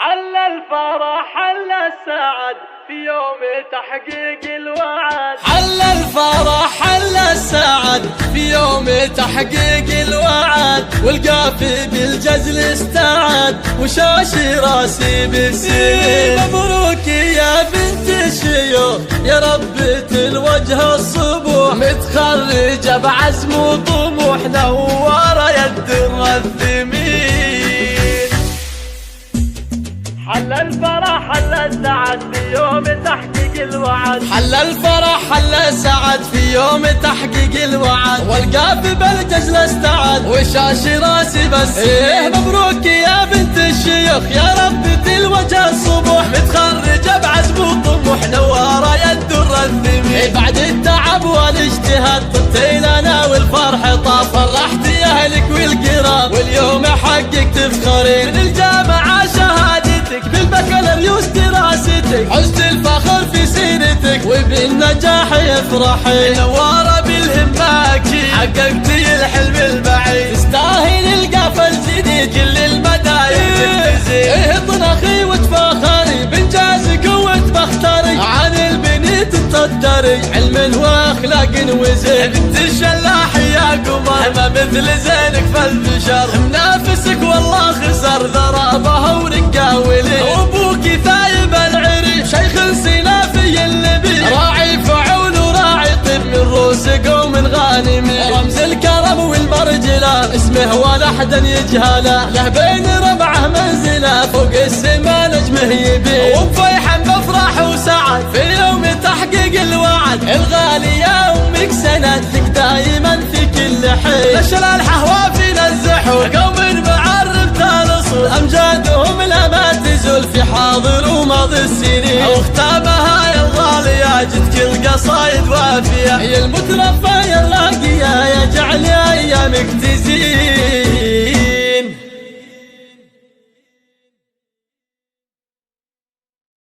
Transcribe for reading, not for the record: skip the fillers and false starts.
حل الفرح حل السعد في يوم تحقيق الوعد. حل الفرح حل السعد في يوم تحقيق الوعد، والقافي بالجزل استعد وشاشي راسي بالسنين. مبروك يا بنت الشيوخ يا ربة الوجه الصبوح، متخرجة بعزم وطموح نوارة يد الثمين. حل الفرح حل السعد في يوم تحقيق الوعد. حل الفرح حل السعد في يوم تحقيق الوعد، والقافي بالجزل استعد وشاشي راسي بس. مبروك يا بنت الشيوخ يا ربة الوجه الصبوح، متخرجة بعزم وطموح نوارة يد الثمين. بعد التعب والاجتهاد طبتي لنا والفرح طاف، فرحتي اهلك والقراب واليوم حقك تفخرين. من الجامعة شهادتك بالبكالوريوس دراستك، عزت الفخر في سيرتك وبالنجاح يفرحي. نوارة بالهمة اكيد حققتي الحلم البعيد، تستاهل القافة الجديد كل المدايح تزيد. طنخي وتفاخري بانجازك وتبختري، عن البنيت تصدري علم واخلاق وزين. بنت الشلاح يا قمر ما مثل زينك فالبشر، منافسك والله خسر ضربها ورقاولي. وابوك ثايب العري شيخ السنافي اللبي، راعي فعول وراعي طيب من روس قوم غانمي. رمز الكرم والمرجله اسمه ولا احدا يجهله، له بين ربعه منزله فوق السما نجمه يبي. وبفيحا بفرح وسعد في يوم تحقيق الوعد، الغالي يا امك سندتك دايما في كل حين. نشر الحهوى فينا الزحول قوم معرب تالصول، امجادهم لا ما تزول في حاضر وماضي السنين. واختامها يا الغالية جد كل قصايد وافيه، هي المترفه